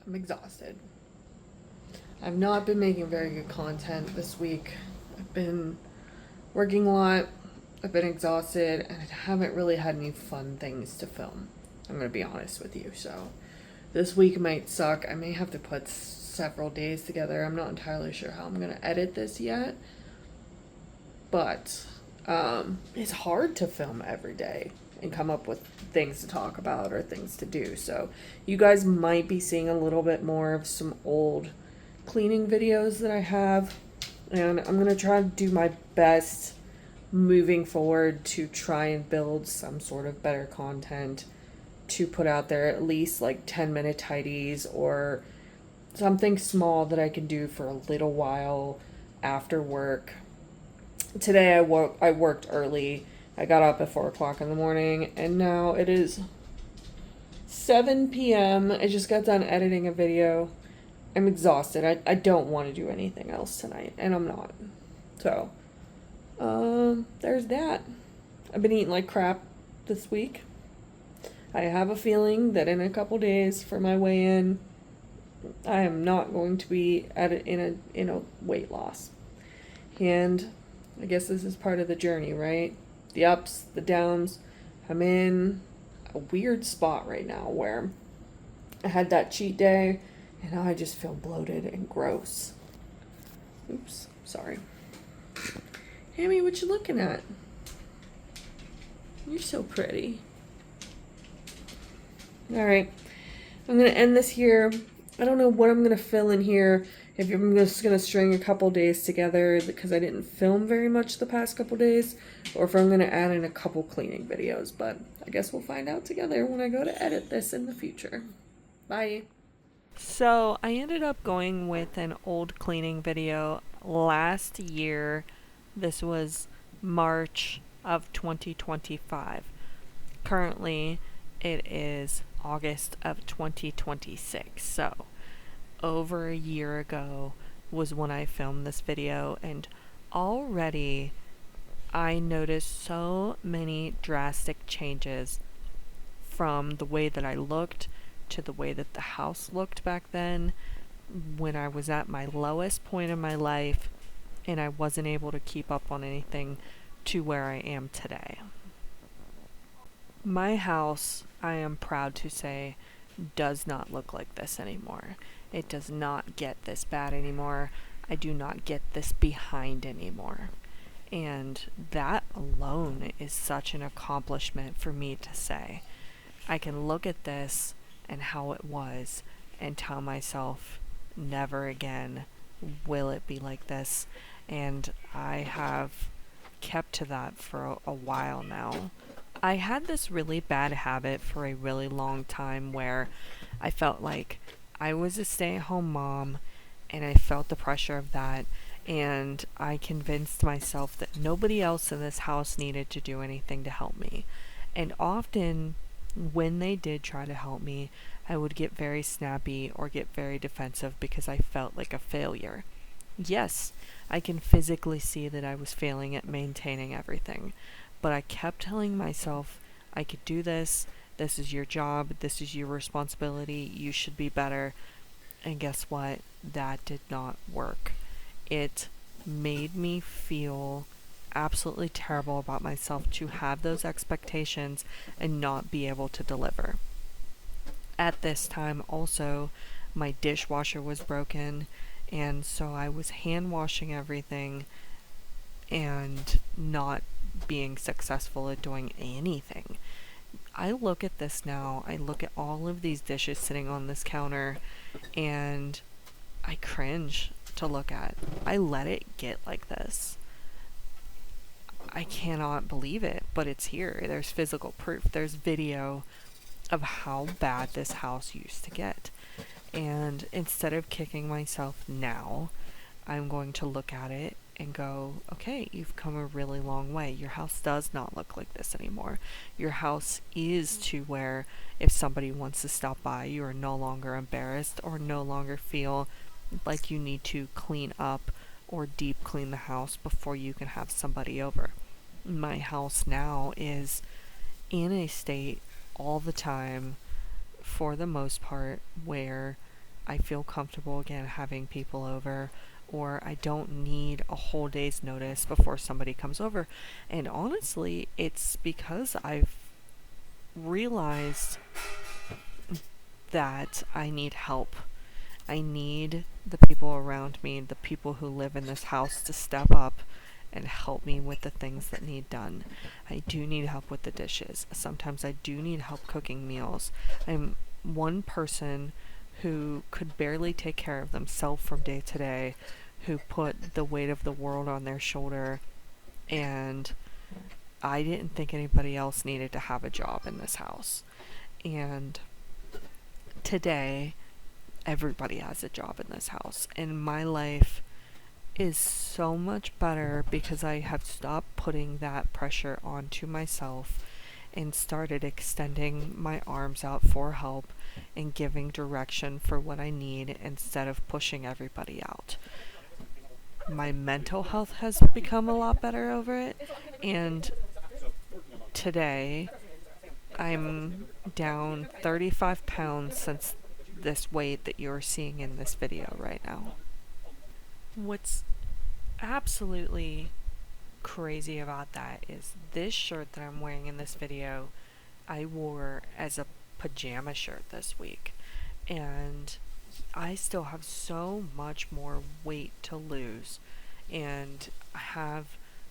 I'm exhausted. I've not been making very good content this week. I've been working a lot. I've been exhausted and I haven't really had any fun things to film. I'm going to be honest with you. So this week might suck. I may have to put several days together. I'm not entirely sure how I'm going to edit this yet. But it's hard to film every day and come up with things to talk about or things to do. So you guys might be seeing a little bit more of some old cleaning videos that I have. And I'm going to try to do my best moving forward to try and build some sort of better content to put out there, at least like 10-minute tidies or something small that I can do for a little while after work. Today I worked early. I got up at 4 o'clock in the morning and now it is 7 p.m. I just got done editing a video. I'm exhausted. I don't want to do anything else tonight, and I'm not. So, there's that. I've been eating like crap this week. I have a feeling that in a couple days for my weigh-in, I am not going to be in a weight loss. And I guess this is part of the journey, right? The ups, the downs. I'm in a weird spot right now where I had that cheat day and now I just feel bloated and gross. Oops, sorry. Amy, what you looking at? You're so pretty. Alright, I'm going to end this here. I don't know what I'm going to fill in here. If I'm just going to string a couple days together because I didn't film very much the past couple days, or if I'm going to add in a couple cleaning videos. But I guess we'll find out together when I go to edit this in the future. Bye. So I ended up going with an old cleaning video last year. This was March of 2025. Currently, it is August of 2026. So over a year ago was when I filmed this video, and already I noticed so many drastic changes from the way that I looked to the way that the house looked back then when I was at my lowest point in my life and I wasn't able to keep up on anything to where I am today. My house, I am proud to say, does not look like this anymore. It does not get this bad anymore. I do not get this behind anymore. And that alone is such an accomplishment for me to say. I can look at this and how it was and tell myself never again will it be like this. And I have kept to that for a while now. I had this really bad habit for a really long time where I felt like I was a stay-at-home mom and I felt the pressure of that, and I convinced myself that nobody else in this house needed to do anything to help me. And often when they did try to help me, I would get very snappy or get very defensive because I felt like a failure. Yes, I can physically see that I was failing at maintaining everything, but I kept telling myself I could do this. This is your job. This is your responsibility. You should be better. And guess what? That did not work. It made me feel absolutely terrible about myself to have those expectations and not be able to deliver. At this time also, my dishwasher was broken, and so I was hand washing everything and not being successful at doing anything. I look at this now, I look at all of these dishes sitting on this counter, and I cringe to look at. I let it get like this. I cannot believe it, but it's here. There's physical proof. There's video of how bad this house used to get. And instead of kicking myself now, I'm going to look at it and go, okay, you've come a really long way. Your house does not look like this anymore. Your house is to where if somebody wants to stop by, you are no longer embarrassed or no longer feel like you need to clean up or deep clean the house before you can have somebody over. My house now is in a state all the time, for the most part, where I feel comfortable again having people over, or I don't need a whole day's notice before somebody comes over. And honestly, it's because I've realized that I need help. I need the people around me, the people who live in this house, to step up and help me with the things that need done. I do need help with the dishes. Sometimes I do need help cooking meals. I'm one person who could barely take care of themselves from day to day, who put the weight of the world on their shoulder, and I didn't think anybody else needed to have a job in this house. And today, everybody has a job in this house, and my life is so much better because I have stopped putting that pressure onto myself and started extending my arms out for help and giving direction for what I need instead of pushing everybody out. My mental health has become a lot better over it, and today I'm down 35 pounds since this weight that you're seeing in this video right now. What's absolutely crazy about that is this shirt that I'm wearing in this video, I wore as a pajama shirt this week, and I still have so much more weight to lose, and I have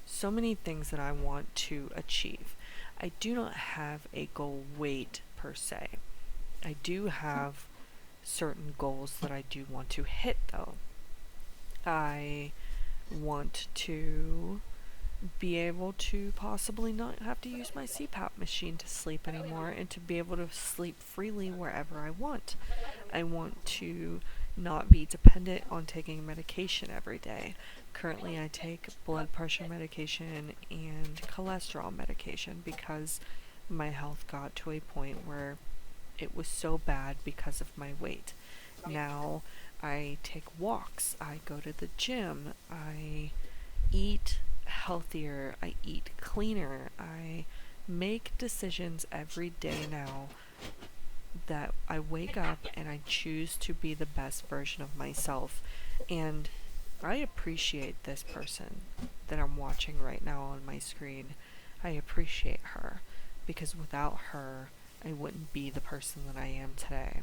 so many things that I want to achieve. I do not have a goal weight per se. I do have certain goals that I do want to hit though. I want to be able to possibly not have to use my CPAP machine to sleep anymore, and to be able to sleep freely wherever I want. I want to not be dependent on taking medication every day. Currently, I take blood pressure medication and cholesterol medication because my health got to a point where it was so bad because of my weight. Now I take walks, I go to the gym, I eat healthier, I eat cleaner, I make decisions every day now that I wake up and I choose to be the best version of myself. And I appreciate this person that I'm watching right now on my screen. I appreciate her because without her, I wouldn't be the person that I am today.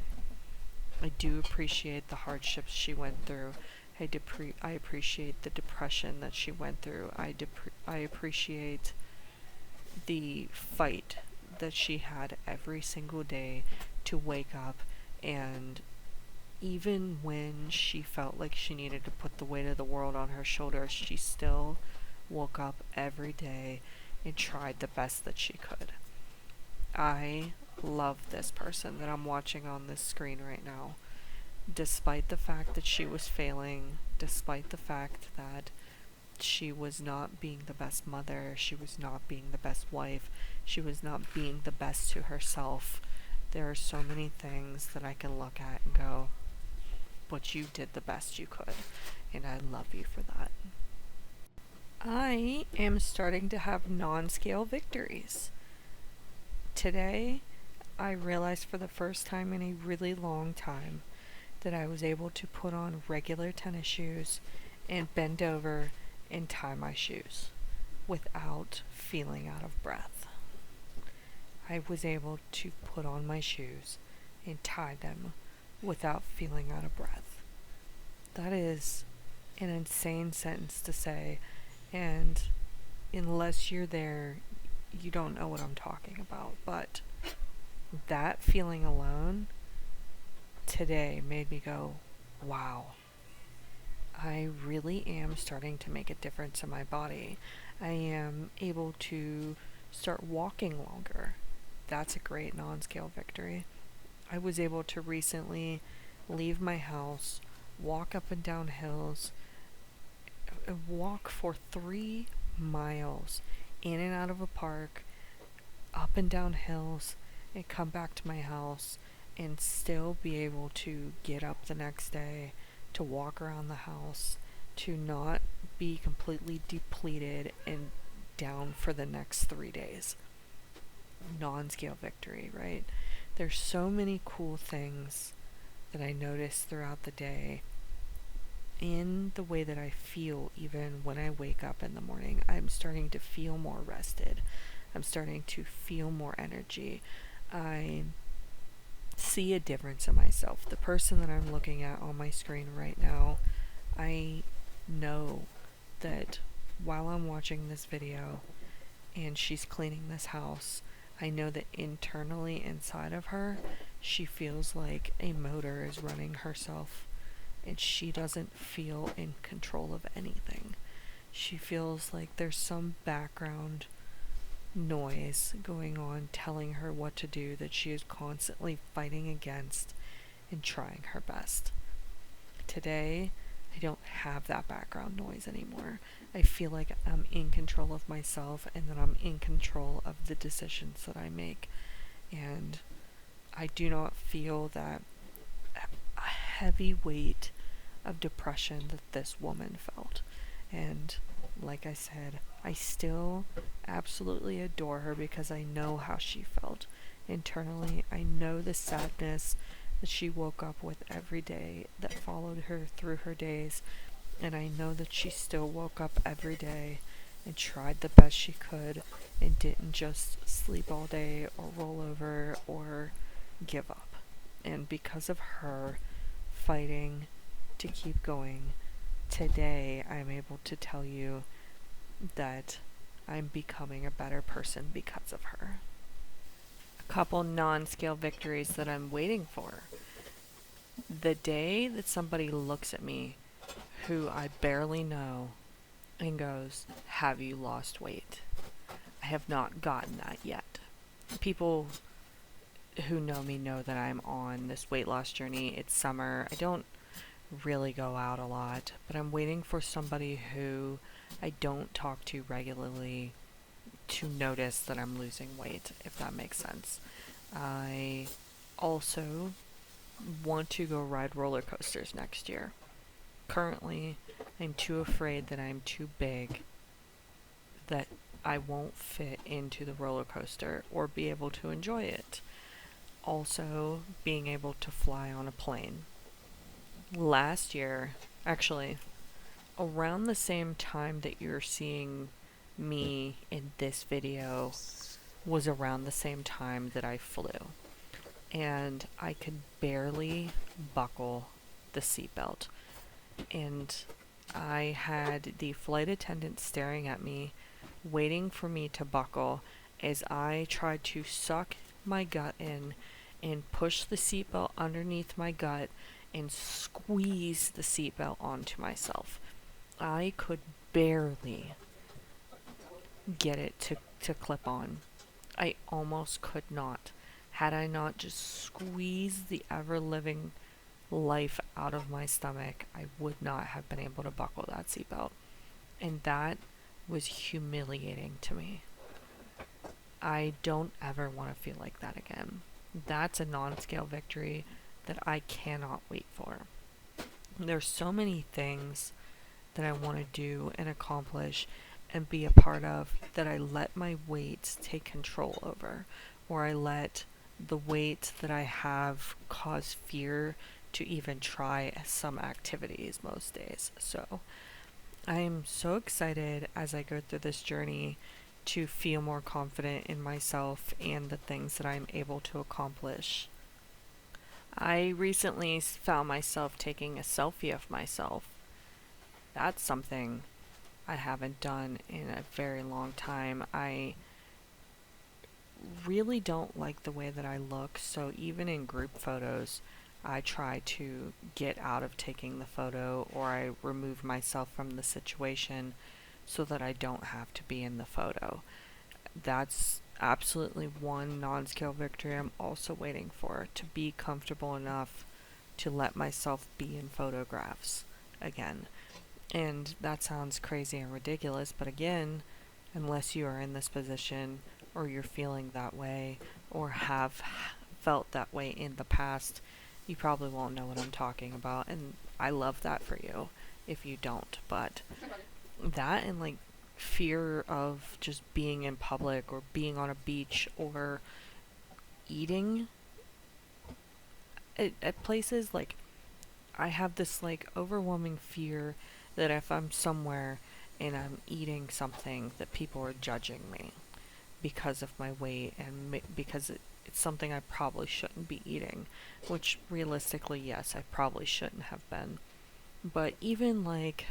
I do appreciate the hardships she went through. I appreciate the depression that she went through. I appreciate the fight that she had every single day to wake up, and even when she felt like she needed to put the weight of the world on her shoulders, she still woke up every day and tried the best that she could. I love this person that I'm watching on this screen right now. Despite the fact that she was failing, despite the fact that she was not being the best mother, she was not being the best wife, she was not being the best to herself, there are so many things that I can look at and go, but you did the best you could, and I love you for that. I am starting to have non-scale victories. Today, I realized for the first time in a really long time that I was able to put on regular tennis shoes and bend over and tie my shoes without feeling out of breath. I was able to put on my shoes and tie them without feeling out of breath. That is an insane sentence to say, and unless you're there, you don't know what I'm talking about. But that feeling alone today made me go, wow, I really am starting to make a difference in my body. I am able to start walking longer. That's a great non-scale victory. I was able to recently leave my house, walk up and down hills, walk for 3 miles in and out of a park, up and down hills, and come back to my house and still be able to get up the next day, to walk around the house, to not be completely depleted and down for the next 3 days. Non-scale victory, right? There's so many cool things that I notice throughout the day in the way that I feel even when I wake up in the morning. I'm starting to feel more rested. I'm starting to feel more energy. I see a difference in myself. The person that I'm looking at on my screen right now, I know that while I'm watching this video and she's cleaning this house, I know that internally inside of her, she feels like a motor is running herself and she doesn't feel in control of anything. She feels like there's some background noise going on telling her what to do that she is constantly fighting against and trying her best. Today, I don't have that background noise anymore. I feel like I'm in control of myself and that I'm in control of the decisions that I make. And I do not feel that heavy weight of depression that this woman felt. And like I said, I still absolutely adore her because I know how she felt. Internally, I know the sadness that she woke up with every day that followed her through her days, and I know that she still woke up every day and tried the best she could and didn't just sleep all day or roll over or give up. And because of her fighting to keep going, today I'm able to tell you that I'm becoming a better person because of her. A couple non-scale victories that I'm waiting for. The day that somebody looks at me who I barely know and goes, "Have you lost weight?" I have not gotten that yet. People who know me know that I'm on this weight loss journey. It's summer. I don't really go out a lot, but I'm waiting for somebody who I don't talk to regularly to notice that I'm losing weight, if that makes sense. I also want to go ride roller coasters next year. Currently, I'm too afraid that I'm too big, that I won't fit into the roller coaster or be able to enjoy it. Also, being able to fly on a plane. Last year, actually, around the same time that you're seeing me in this video was around the same time that I flew. And I could barely buckle the seatbelt. And I had the flight attendant staring at me, waiting for me to buckle as I tried to suck my gut in and push the seatbelt underneath my gut and squeeze the seatbelt onto myself. I could barely get it to clip on. I almost could not. Had I not just squeezed the ever-living life out of my stomach, I would not have been able to buckle that seatbelt. And that was humiliating to me. I don't ever want to feel like that again. That's a non-scale victory that I cannot wait for. There's so many things that I want to do and accomplish and be a part of that I let my weight take control over, or I let the weight that I have cause fear to even try some activities most days. So I am so excited as I go through this journey to feel more confident in myself and the things that I'm able to accomplish. I recently found myself taking a selfie of myself. That's something I haven't done in a very long time. I really don't like the way that I look, so even in group photos, I try to get out of taking the photo or I remove myself from the situation so that I don't have to be in the photo. That's absolutely one non-scale victory I'm also waiting for, to be comfortable enough to let myself be in photographs again. And that sounds crazy and ridiculous, but again, unless you are in this position or you're feeling that way or have felt that way in the past, you probably won't know what I'm talking about. And I love that for you if you don't. But that and like fear of just being in public or being on a beach or eating at places like, I have this like overwhelming fear that if I'm somewhere and I'm eating something that people are judging me because of my weight and because it's something I probably shouldn't be eating, which realistically, yes, I probably shouldn't have been. But even like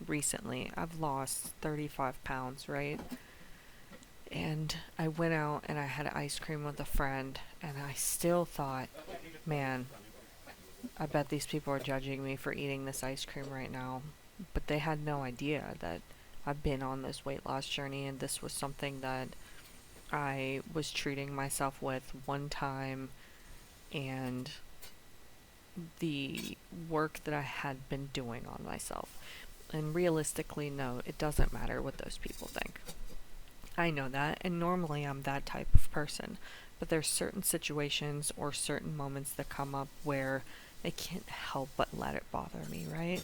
recently, I've lost 35 pounds, right? And I went out and I had ice cream with a friend, and I still thought, man, I bet these people are judging me for eating this ice cream right now. But they had no idea that I've been on this weight loss journey, and this was something that I was treating myself with one time, and the work that I had been doing on myself. And realistically, no, it doesn't matter what those people think. I know that, and normally I'm that type of person. But there's certain situations or certain moments that come up where I can't help but let it bother me, right?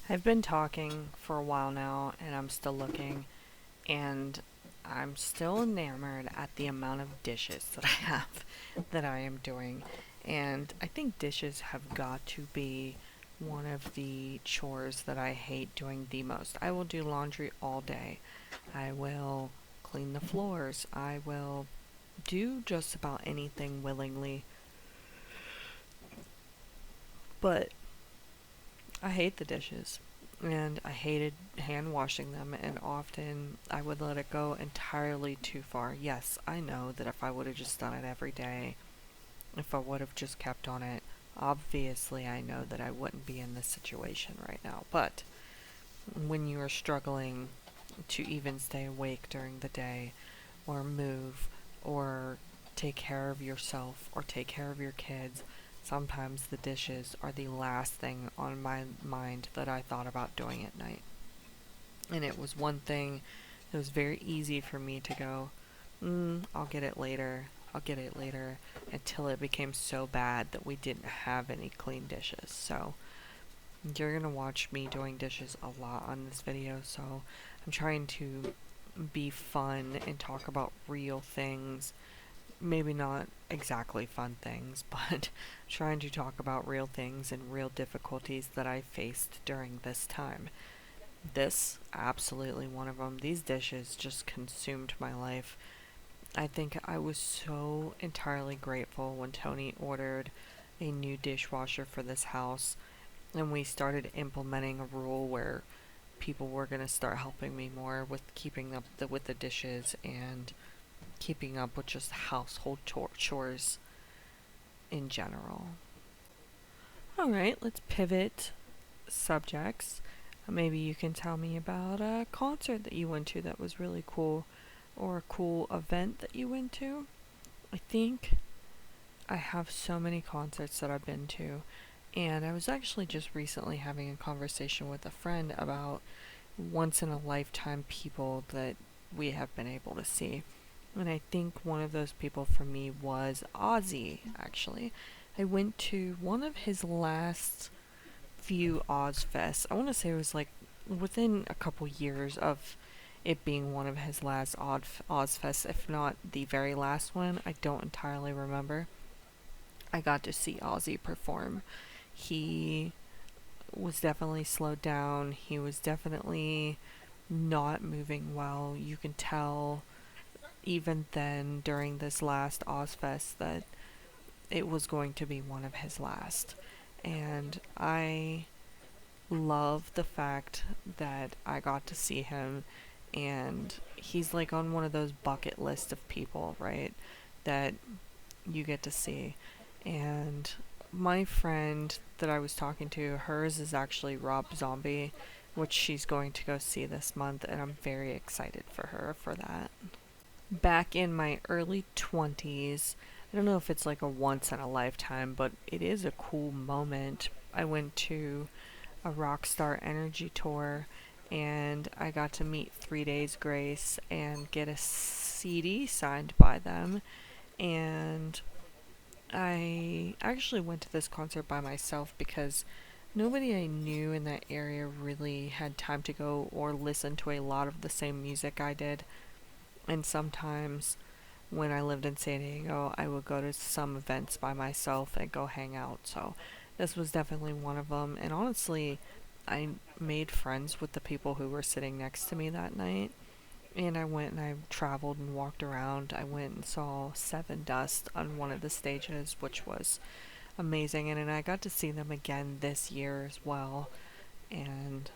I've been talking for a while now, and I'm still looking, and I'm still enamored at the amount of dishes that I have that I am doing. And I think dishes have got to be one of the chores that I hate doing the most. I will do laundry all day. I will clean the floors. I will do just about anything willingly. But I hate the dishes. And I hated hand washing them, and often I would let it go entirely too far. Yes, I know that if I would have just done it every day, if I would have just kept on it, obviously I know that I wouldn't be in this situation right now. But when you are struggling to even stay awake during the day, or move, or take care of yourself, or take care of your kids, sometimes the dishes are the last thing on my mind that I thought about doing at night. And it was one thing that was very easy for me to go, I'll get it later. I'll get it later, until it became so bad that we didn't have any clean dishes. So you're gonna watch me doing dishes a lot on this video, so I'm trying to be fun and talk about real things. Maybe not exactly fun things, but trying to talk about real things and real difficulties that I faced during this time. This, absolutely one of them. These dishes just consumed my life. I think I was so entirely grateful when Tony ordered a new dishwasher for this house, and we started implementing a rule where people were going to start helping me more with keeping up with the dishes and keeping up with just household chores in general. All right, let's pivot subjects. Maybe you can tell me about a concert that you went to that was really cool, or a cool event that you went to. I think I have so many concerts that I've been to, and I was actually just recently having a conversation with a friend about once in a lifetime people that we have been able to see. And I think one of those people for me was Ozzy, actually. I went to one of his last few Ozfests. I want to say it was like within a couple years of it being one of his last Ozfests, if not the very last one. I don't entirely remember. I got to see Ozzy perform. He was definitely slowed down. He was definitely not moving well. You can tell even then during this last Ozfest that it was going to be one of his last. And I love the fact that I got to see him, and he's like on one of those bucket lists of people, right, that you get to see. And my friend that I was talking to, hers is actually Rob Zombie, which she's going to go see this month, and I'm very excited for her for that. Back in my early 20s, I don't know if it's like a once in a lifetime, but it is a cool moment. I went to a Rockstar Energy tour, and I got to meet 3 Days Grace and get a CD signed by them. And I actually went to this concert by myself because nobody I knew in that area really had time to go or listen to a lot of the same music I did. And sometimes when I lived in San Diego, I would go to some events by myself and go hang out. So this was definitely one of them. And honestly, I made friends with the people who were sitting next to me that night. And I went and I traveled and walked around. I went and saw Seven Dust on one of the stages, which was amazing. And then I got to see them again this year as well. And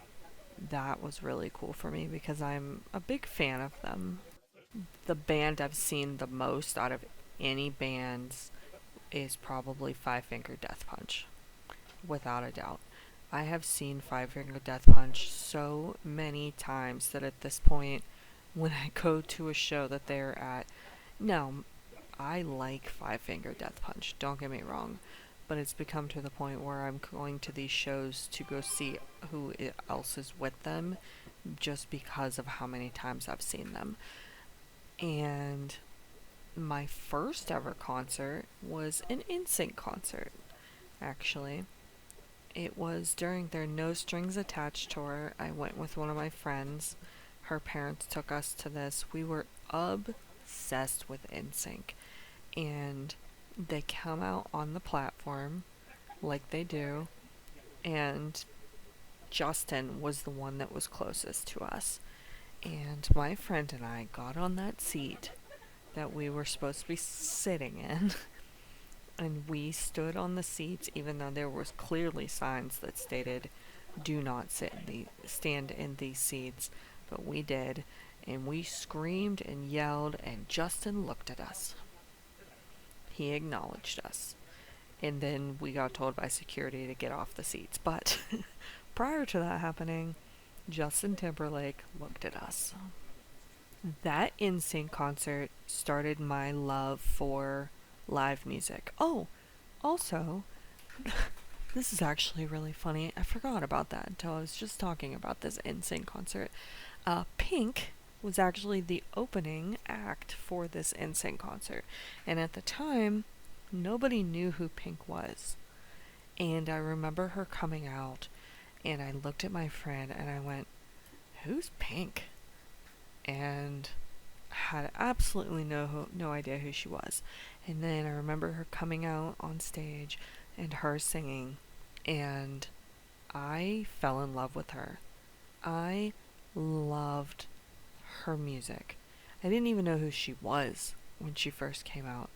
that was really cool for me because I'm a big fan of them. The band I've seen the most out of any bands is probably Five Finger Death Punch, without a doubt. I have seen Five Finger Death Punch so many times that at this point, when I go to a show that they're at, now I like Five Finger Death Punch, don't get me wrong, but it's become to the point where I'm going to these shows to go see who else is with them just because of how many times I've seen them. And my first ever concert was an NSYNC concert, actually. It was during their No Strings Attached tour. I went with one of my friends. Her parents took us to this. We were obsessed with NSYNC. And they come out on the platform like they do. And Justin was the one that was closest to us. And my friend and I got on that seat that we were supposed to be sitting in. And we stood on the seats even though there was clearly signs that stated do not stand in these seats, but we did, and we screamed and yelled, and Justin looked at us. He acknowledged us. And then we got told by security to get off the seats. But prior to that happening, Justin Timberlake looked at us. That NSYNC concert started my love for live music. Oh, also, this is actually really funny. I forgot about that until I was just talking about this NSYNC concert. Pink was actually the opening act for this NSYNC concert. And at the time, nobody knew who Pink was. And I remember her coming out, and I looked at my friend and I went, "Who's Pink?" And had absolutely no idea who she was. And then I remember her coming out on stage and her singing, and I fell in love with her. I loved her music. I didn't even know who she was when she first came out,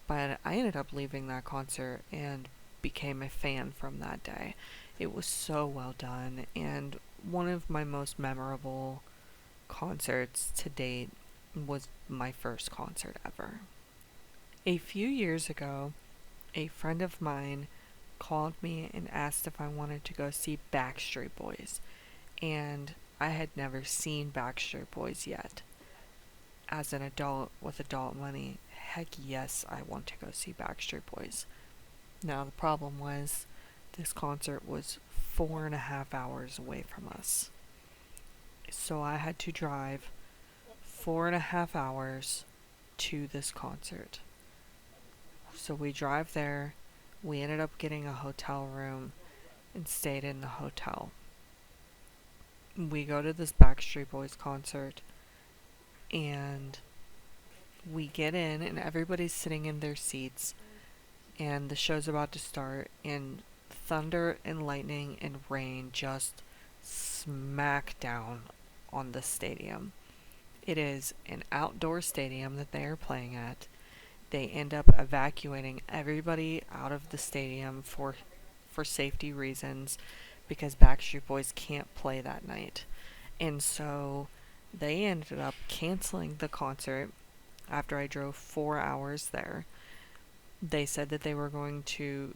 but I ended up leaving that concert and became a fan from that day. It was so well done and one of my most memorable concerts to date was my first concert ever. A few years ago, a friend of mine called me and asked if I wanted to go see Backstreet Boys, and I had never seen Backstreet Boys yet. As an adult with adult money, heck yes, I want to go see Backstreet Boys. Now, the problem was this concert was 4.5 hours away from us. So I had to drive 4.5 hours to this concert. So we drive there. We ended up getting a hotel room and stayed in the hotel. We go to this Backstreet Boys concert and we get in and everybody's sitting in their seats and the show's about to start and thunder and lightning and rain just smack down on the stadium. It is an outdoor stadium that they are playing at. They end up evacuating everybody out of the stadium for safety reasons because Backstreet Boys can't play that night. And so they ended up canceling the concert after I drove 4 hours there. They said that they were going to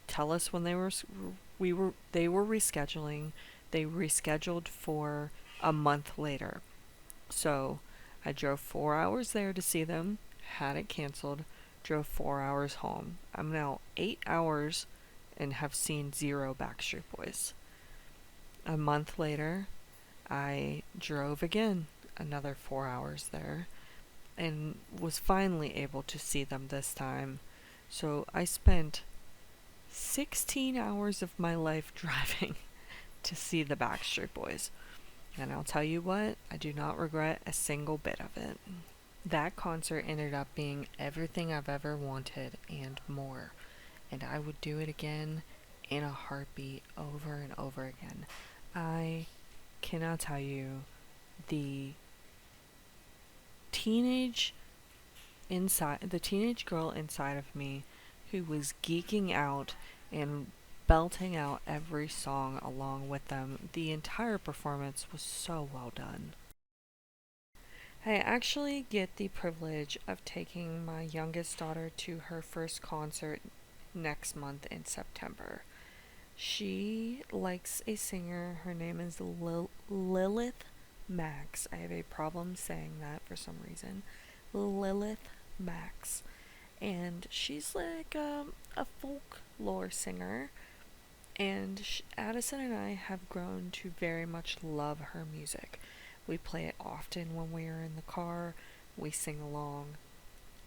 tell us when they were rescheduling. They rescheduled for a month later. So I drove 4 hours there to see them, had it canceled, drove 4 hours home. I'm now 8 hours and have seen zero Backstreet Boys. A month later, I drove again another 4 hours there and was finally able to see them this time. So I spent 16 hours of my life driving to see the Backstreet Boys. And I'll tell you what, I do not regret a single bit of it. That concert ended up being everything I've ever wanted and more. And I would do it again in a heartbeat over and over again. I cannot tell you the teenage the teenage girl inside of me who was geeking out and belting out every song along with them. The entire performance was so well done. I actually get the privilege of taking my youngest daughter to her first concert next month in September. She likes a singer. Her name is Lilith Max. I have a problem saying that for some reason. Lilith Max. And she's like a folklore singer. And Addison and I have grown to very much love her music. We play it often when we are in the car. We sing along.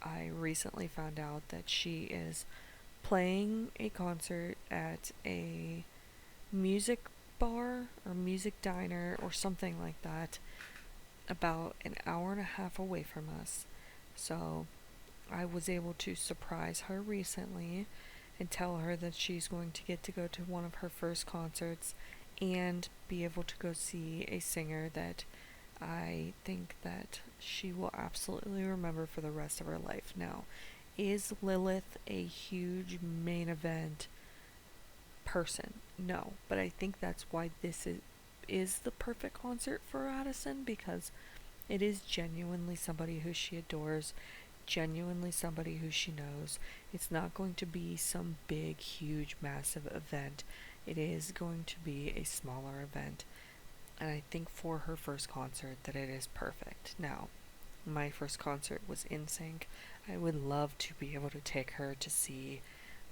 I recently found out that she is playing a concert at a music bar or music diner or something like that about an hour and a half away from us. So I was able to surprise her recently and tell her that she's going to go to one of her first concerts and be able to go see a singer that I think that she will absolutely remember for the rest of her life. Now, is Lilith a huge main event person? No, but I think that's why this is the perfect concert for Addison, because it is genuinely somebody who she adores, genuinely somebody who she knows. It's not going to be some big, huge, massive event. It is going to be a smaller event. And I think for her first concert that it is perfect. Now, my first concert was NSYNC. I would love to be able to take her to see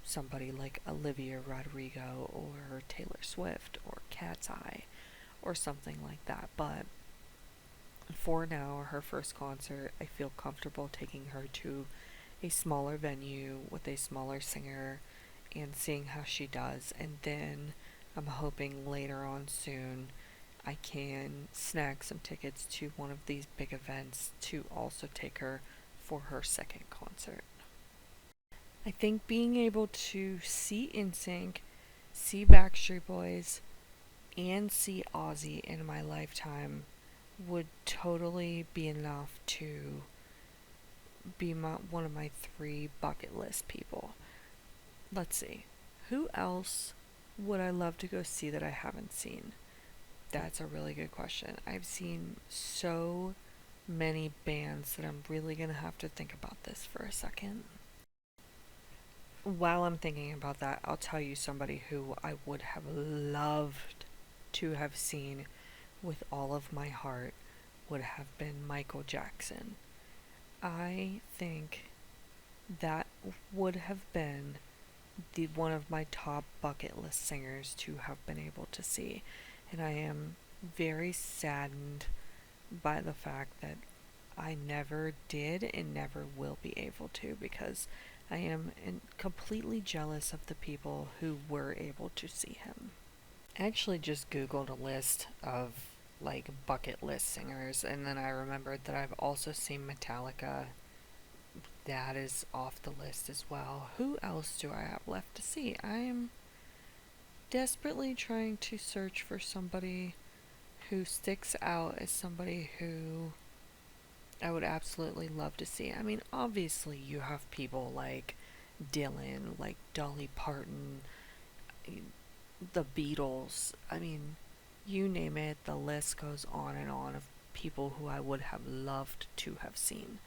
somebody like Olivia Rodrigo or Taylor Swift or Cat's Eye or something like that. But for now, her first concert, I feel comfortable taking her to a smaller venue with a smaller singer and seeing how she does. And then I'm hoping later on soon I can snag some tickets to one of these big events to also take her for her second concert. I think being able to see NSYNC, see Backstreet Boys, and see Ozzy in my lifetime would totally be enough to be one of my three bucket list people. Let's see. Who else would I love to go see that I haven't seen? That's a really good question. I've seen so many bands that I'm really going to have to think about this for a second. While I'm thinking about that, I'll tell you somebody who I would have loved to have seen with all of my heart would have been Michael Jackson. I think that would have been the one of my top bucket list singers to have been able to see. And I am very saddened by the fact that I never did and never will be able to, because I am completely jealous of the people who were able to see him. I actually just Googled a list of like bucket list singers, and then I remembered that I've also seen Metallica. That is off the list as well. Who else do I have left to see? I am desperately trying to search for somebody who sticks out as somebody who I would absolutely love to see. I mean, obviously, you have people like Dylan, like Dolly Parton, the Beatles. I mean, you name it, the list goes on and on of people who I would have loved to have seen.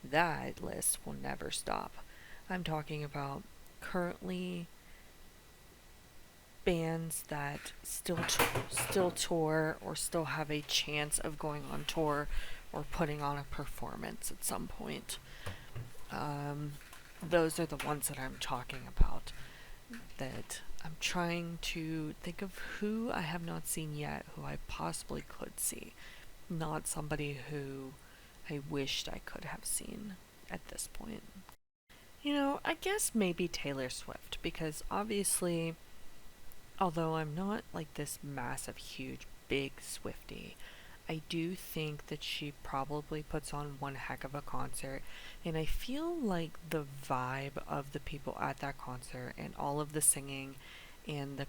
That list will never stop. I'm talking about currently bands that still tour or still have a chance of going on tour or putting on a performance at some point. Um, those are the ones that I'm talking about. That I'm trying to think of who I have not seen yet, who I possibly could see. Not somebody who I wished I could have seen at this point. I guess maybe Taylor Swift, because obviously, although I'm not like this massive, huge, big Swiftie, I do think that she probably puts on one heck of a concert, and I feel like the vibe of the people at that concert and all of the singing and the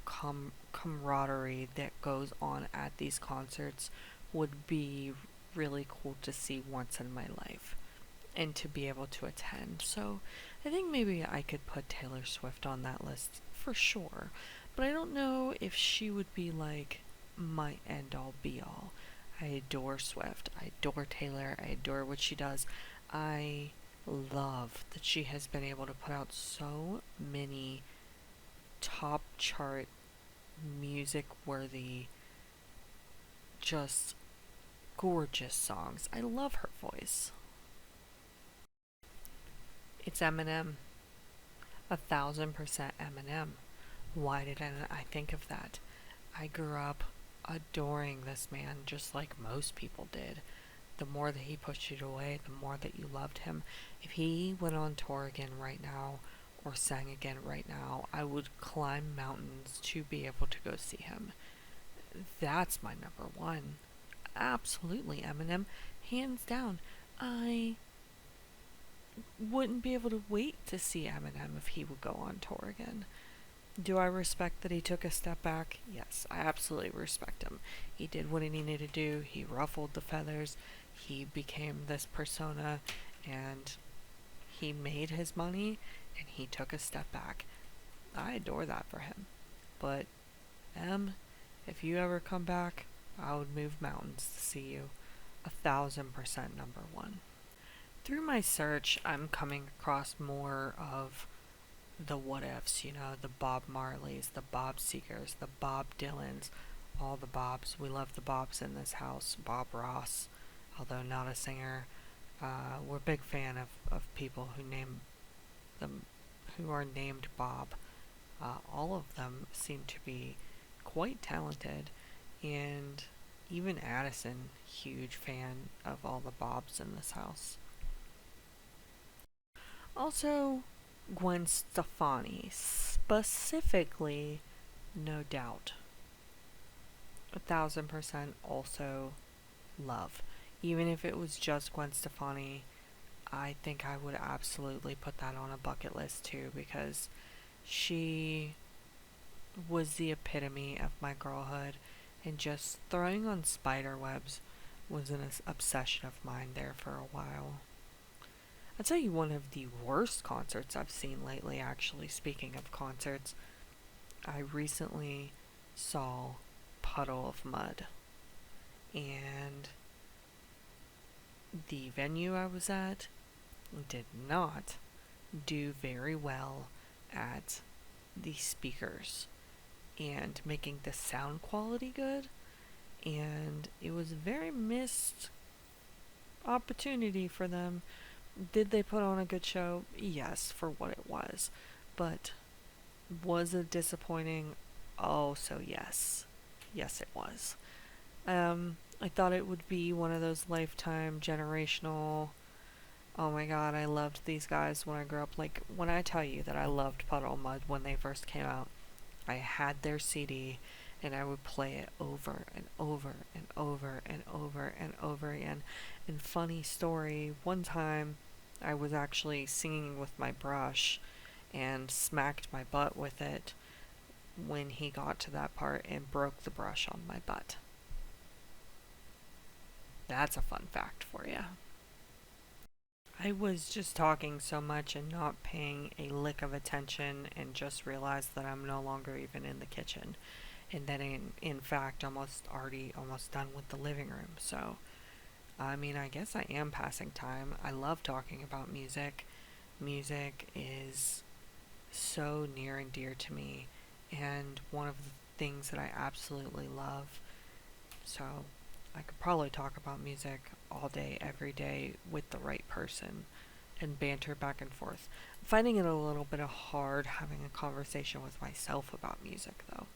camaraderie that goes on at these concerts would be really cool to see once in my life and to be able to attend. So I think maybe I could put Taylor Swift on that list for sure. But I don't know if she would be like my end all be all. I adore Swift. I adore Taylor. I adore what she does. I love that she has been able to put out so many top chart music worthy, just gorgeous songs. I love her voice. It's Eminem. 1,000% Eminem. Why didn't I think of that? I grew up adoring this man just like most people did. The more that he pushed you away, the more that you loved him. If he went on tour again right now or sang again right now, I would climb mountains to be able to go see him. That's my number one. Absolutely Eminem, hands down. I wouldn't be able to wait to see Eminem if he would go on tour again. Do I respect that he took a step back? Yes, I absolutely respect him. He did what he needed to do, he ruffled the feathers, he became this persona, and he made his money, and he took a step back. I adore that for him. But, Em, if you ever come back, I would move mountains to see you. 1,000% number one. Through my search, I'm coming across more of the what ifs, the Bob Marleys, the Bob Seekers, the Bob Dylans, all the Bobs. We love the Bobs in this house. Bob Ross, although not a singer. We're a big fan of people who name them, who are named Bob. All of them seem to be quite talented, and even Addison, huge fan of all the Bobs in this house. Also, Gwen Stefani, specifically, no doubt. 1,000% also love. Even if it was just Gwen Stefani, I think I would absolutely put that on a bucket list too because she was the epitome of my girlhood, and just throwing on spider webs was an obsession of mine there for a while. I'll tell you one of the worst concerts I've seen lately, actually. Speaking of concerts, I recently saw Puddle of Mud, and the venue I was at did not do very well at the speakers and making the sound quality good, and it was a very missed opportunity for them. Did they put on a good show? Yes, for what it was. But was it disappointing? Oh, so yes. Yes, it was. I thought it would be one of those lifetime generational. Oh my god, I loved these guys when I grew up. Like, when I tell you that I loved Puddle Mud when they first came out, I had their CD and I would play it over and over and over and over and over again. And funny story, one time I was actually singing with my brush and smacked my butt with it when he got to that part and broke the brush on my butt. That's a fun fact for you. I was just talking so much and not paying a lick of attention and just realized that I'm no longer even in the kitchen. And that in fact almost done with the living room. So I mean, I guess I am passing time. I love talking about music. Music is so near and dear to me, and one of the things that I absolutely love. So I could probably talk about music all day, every day with the right person and banter back and forth. I'm finding it a little bit hard having a conversation with myself about music, though.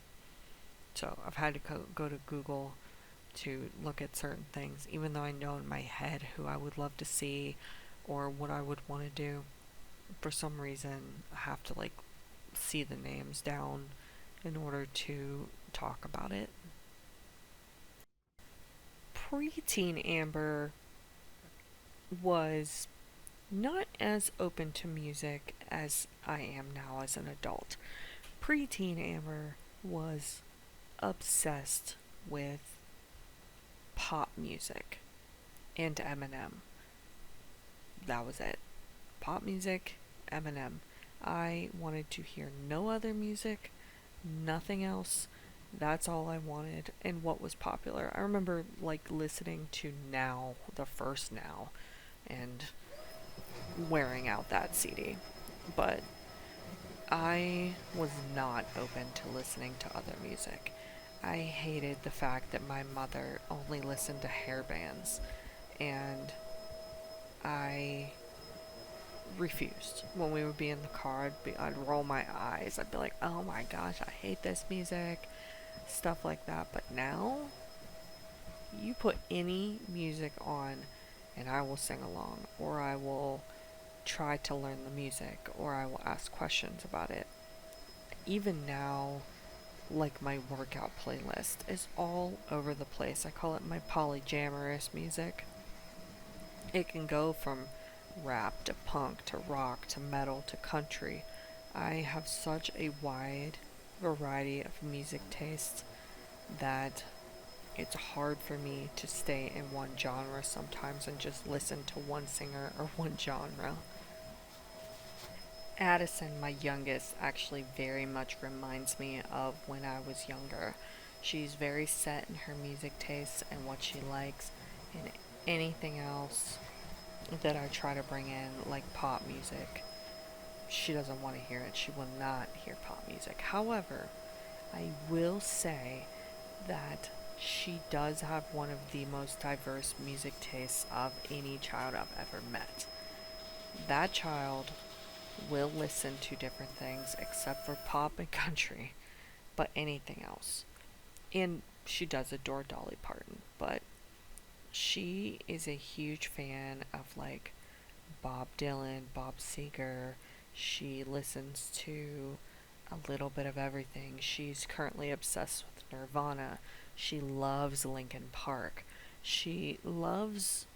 So I've had to go to Google to look at certain things, even though I know in my head who I would love to see or what I would want to do. For some reason, I have to like see the names down in order to talk about it. preteen Amber was not as open to music as I am now as an adult. Preteen Amber was obsessed with pop music and Eminem. That was it. Pop music, Eminem. I wanted to hear no other music, nothing else. That's all I wanted and what was popular. I remember like listening to Now, the first Now, and wearing out that CD. But I was not open to listening to other music. I hated the fact that my mother only listened to hair bands, and I refused. When we would be in the car, I'd roll my eyes. I'd be like, oh my gosh, I hate this music, stuff like that. But now, you put any music on, and I will sing along, or I will try to learn the music, or I will ask questions about it. Even now, like my workout playlist is all over the place. I call it my polyjammerous music. It can go from rap to punk to rock to metal to country. I have such a wide variety of music tastes that it's hard for me to stay in one genre sometimes and just listen to one singer or one genre. Addison, my youngest, actually very much reminds me of when I was younger. She's very set in her music tastes and what she likes, and anything else that I try to bring in, like pop music, she doesn't want to hear it. She will not hear pop music. However, I will say that she does have one of the most diverse music tastes of any child I've ever met. That child will listen to different things except for pop and country, but anything else. And she does adore Dolly Parton, but she is a huge fan of like Bob Dylan, Bob Seger. She listens to a little bit of everything. She's currently obsessed with Nirvana. She loves Linkin Park. She loves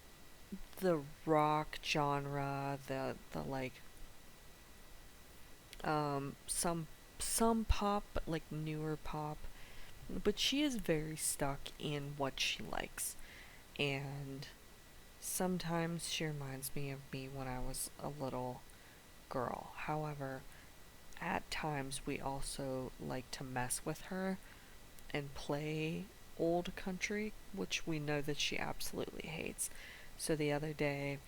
the rock genre, the like some pop, but like newer pop. But she is very stuck in what she likes. And sometimes she reminds me of me when I was a little girl. However, at times we also like to mess with her and play old country, which we know that she absolutely hates. So the other day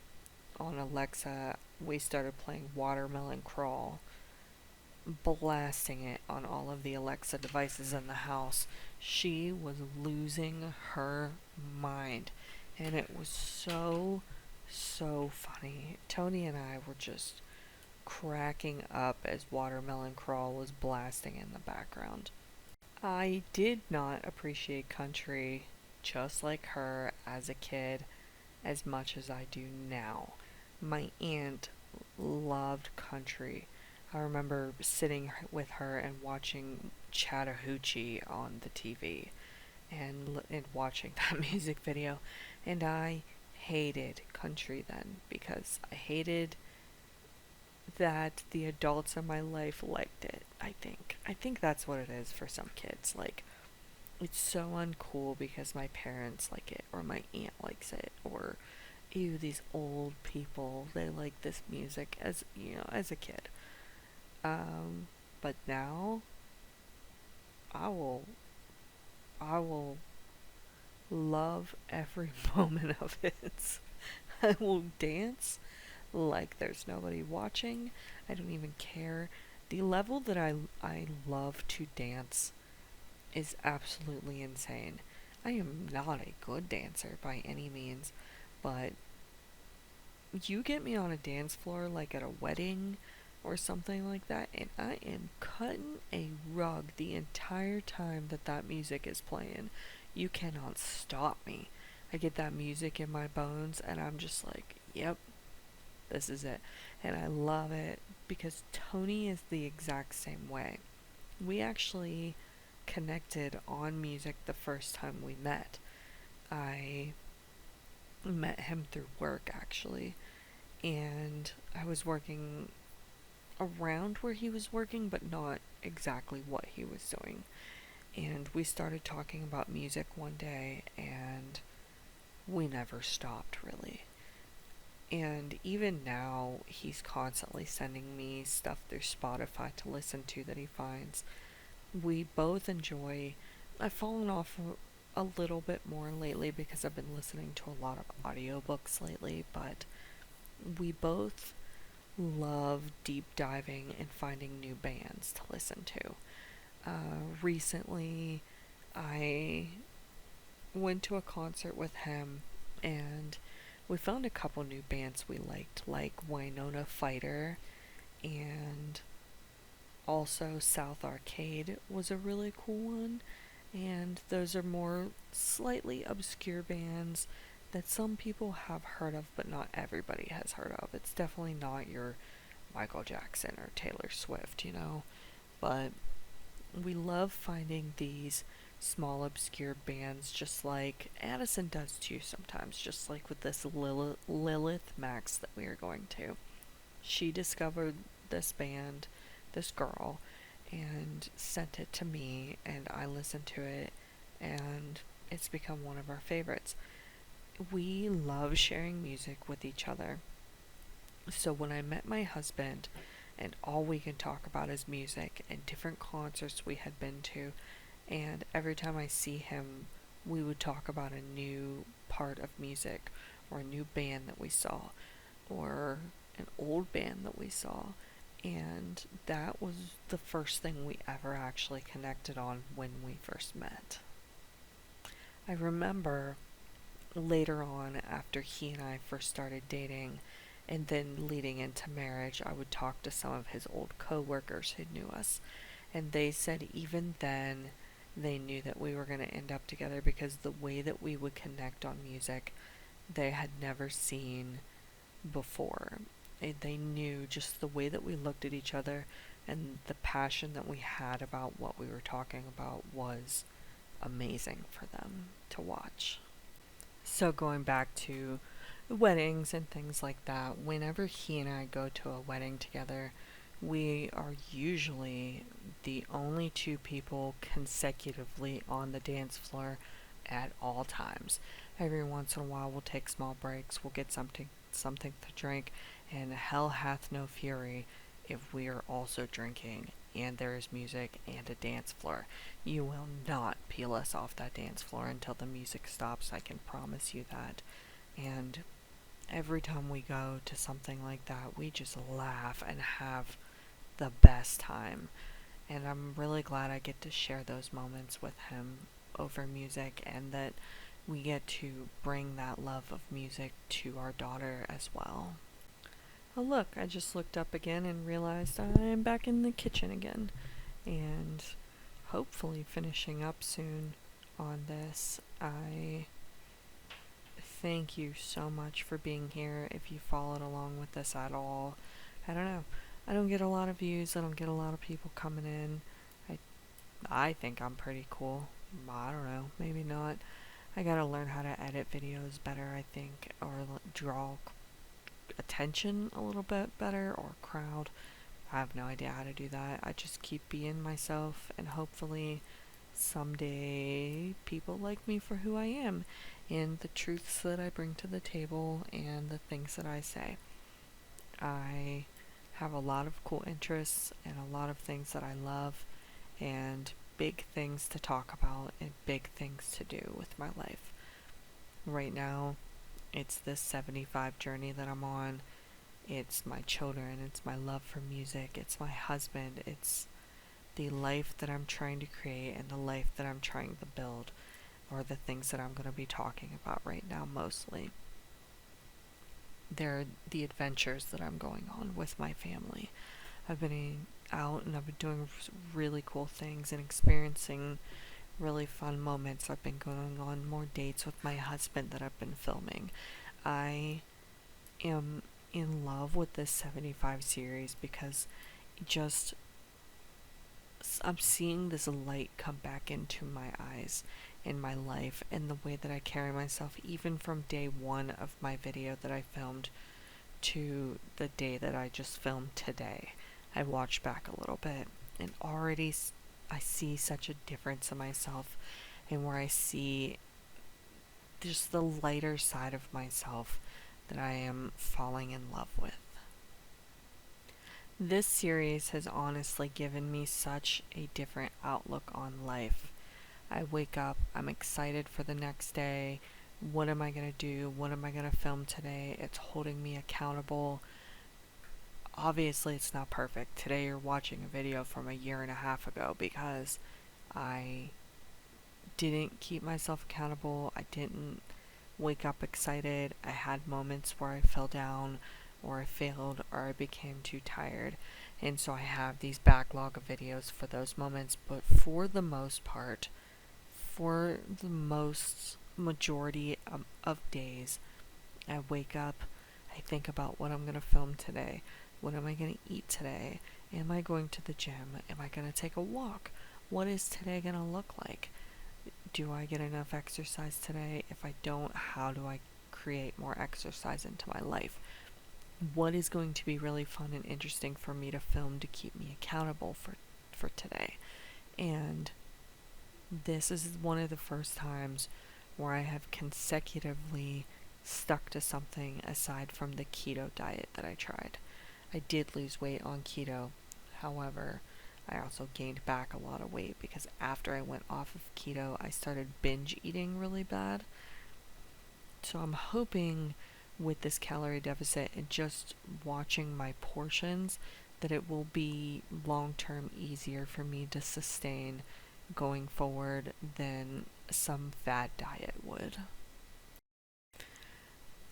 on Alexa, we started playing Watermelon Crawl, blasting it on all of the Alexa devices in the house. She was losing her mind, and it was so funny. Tony and I were just cracking up as Watermelon Crawl was blasting in the background. I did not appreciate country just like her as a kid as much as I do now. My aunt loved country. I remember sitting with her and watching Chattahoochee on the TV and watching that music video, and I hated country then because I hated that the adults in my life liked it. I think that's what it is for some kids. Like, it's so uncool because my parents like it or my aunt likes it, or ew, these old people, they like this music, as as a kid. But now I will I will love every moment of it. I will dance like there's nobody watching. I don't even care. The level that I love to dance is absolutely insane. I am not a good dancer by any means, but you get me on a dance floor like at a wedding or something like that, and I am cutting a rug the entire time that that music is playing. You cannot stop me. I get that music in my bones, and I'm just like, yep, this is it. And I love it because Tony is the exact same way. We actually connected on music the first time we met. I met him through work actually, and I was working around where he was working, but not exactly what he was doing. And we started talking about music one day, and we never stopped really. And even now, he's constantly sending me stuff through Spotify to listen to that he finds. We both enjoy. I've fallen off a little bit more lately because I've been listening to a lot of audiobooks lately, but we both love deep diving and finding new bands to listen to. Recently, I went to a concert with him, and we found a couple new bands we liked, like Winona Fighter, and also South Arcade was a really cool one. And those are more slightly obscure bands that some people have heard of, but not everybody has heard of. It's definitely not your Michael Jackson or Taylor Swift, you know? But we love finding these small obscure bands, just like Addison does too sometimes, just like with this Lilith Max that we are going to. She discovered this band, this girl, and sent it to me, and I listened to it, and it's become one of our favorites. We love sharing music with each other. So when I met my husband, and all we can talk about is music and different concerts we had been to, and every time I see him, we would talk about a new part of music, or a new band that we saw, or an old band that we saw. And that was the first thing we ever actually connected on when we first met. I remember later on, after he and I first started dating, and then leading into marriage, I would talk to some of his old coworkers who knew us, and they said even then they knew that we were going to end up together because the way that we would connect on music they had never seen before. They knew just the way that we looked at each other and the passion that we had about what we were talking about was amazing for them to watch. So going back to weddings and things like that, whenever he and I go to a wedding together, we are usually the only two people consecutively on the dance floor at all times. Every once in a while we'll take small breaks, we'll get something to drink, and hell hath no fury if we are also drinking and there is music and a dance floor. You will not peel us off that dance floor until the music stops, I can promise you that. And every time we go to something like that, we just laugh and have the best time. And I'm really glad I get to share those moments with him over music, and that we get to bring that love of music to our daughter as well. Oh, look, I just looked up again and realized I'm back in the kitchen again, and hopefully finishing up soon on this. I thank you so much for being here. If you followed along with this at all, I don't know. I don't get a lot of views. I don't get a lot of people coming in. I think I'm pretty cool. I don't know. Maybe not. I gotta learn how to edit videos better, I think, or draw attention a little bit better, or crowd. I have no idea how to do that. I just keep being myself, and hopefully someday people like me for who I am and the truths that I bring to the table and the things that I say. I have a lot of cool interests and a lot of things that I love, and big things to talk about and big things to do with my life. Right now, it's this 75 journey that I'm on. It's my children, it's my love for music, it's my husband, it's the life that I'm trying to create and the life that I'm trying to build, or the things that I'm going to be talking about right now mostly. They're the adventures that I'm going on with my family. I've been out and I've been doing really cool things and experiencing really fun moments. I've been going on more dates with my husband that I've been filming. I am in love with this 75 series because I'm seeing this light come back into my eyes, in my life and the way that I carry myself, even from day one of my video that I filmed to the day that I just filmed today. I watched back a little bit and already I see such a difference in myself, and where I see just the lighter side of myself that I am falling in love with. This series has honestly given me such a different outlook on life. I wake up, I'm excited for the next day. What am I going to do? What am I going to film today? It's holding me accountable. Obviously, it's not perfect. Today, you're watching a video from a year and a half ago because I didn't keep myself accountable. I didn't wake up excited. I had moments where I fell down, or I failed, or I became too tired. And so I have these backlog of videos for those moments. But for the most part, for the most majority of days, I wake up, I think about what I'm going to film today. What am I going to eat today? Am I going to the gym? Am I going to take a walk? What is today going to look like? Do I get enough exercise today? If I don't, how do I create more exercise into my life? What is going to be really fun and interesting for me to film to keep me accountable for today? And this is one of the first times where I have consecutively stuck to something aside from the keto diet that I tried. I did lose weight on keto. However, I also gained back a lot of weight because after I went off of keto, I started binge eating really bad. So I'm hoping with this calorie deficit and just watching my portions that it will be long-term easier for me to sustain going forward than some fad diet would.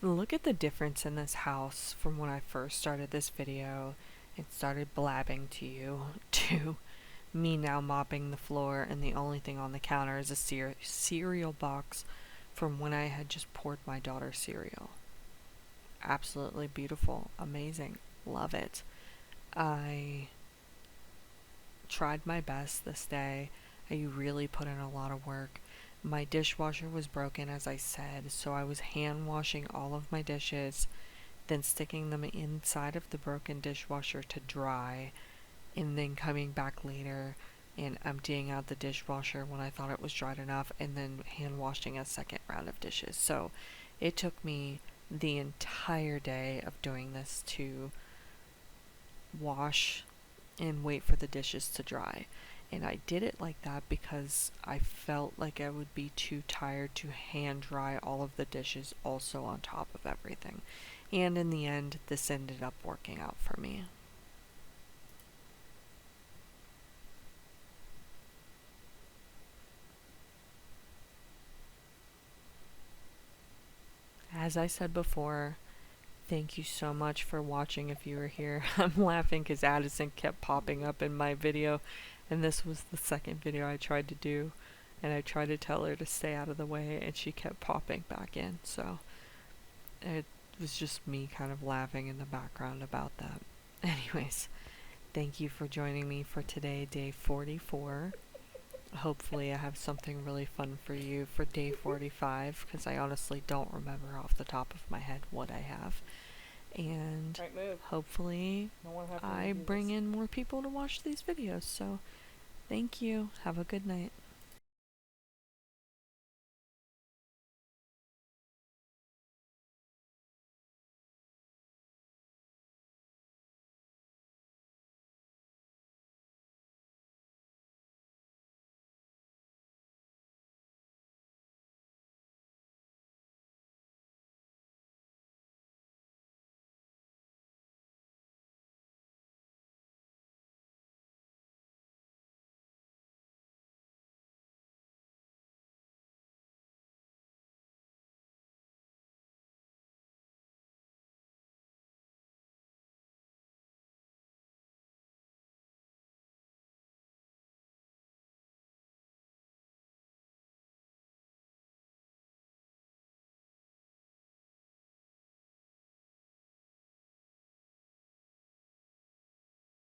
Look at the difference in this house from when I first started this video and started blabbing to you to me now mopping the floor, and the only thing on the counter is a cereal box from when I had just poured my daughter cereal. Absolutely beautiful, amazing, love it. I tried my best this day. I really put in a lot of work. My dishwasher was broken, as I said, so I was hand washing all of my dishes, then sticking them inside of the broken dishwasher to dry, and then coming back later and emptying out the dishwasher when I thought it was dried enough, and then hand washing a second round of dishes. So it took me the entire day of doing this to wash and wait for the dishes to dry. And I did it like that because I felt like I would be too tired to hand dry all of the dishes also on top of everything. And in the end, this ended up working out for me. As I said before, thank you so much for watching if you were here. I'm laughing because Addison kept popping up in my video, and this was the second video I tried to do, and I tried to tell her to stay out of the way, and she kept popping back in, so it was just me kind of laughing in the background about that. Anyways, thank you for joining me for today, day 44. Hopefully I have something really fun for you for day 45, because I honestly don't remember off the top of my head what I have. And hopefully I bring in more people to watch these videos. So thank you. Have a good night.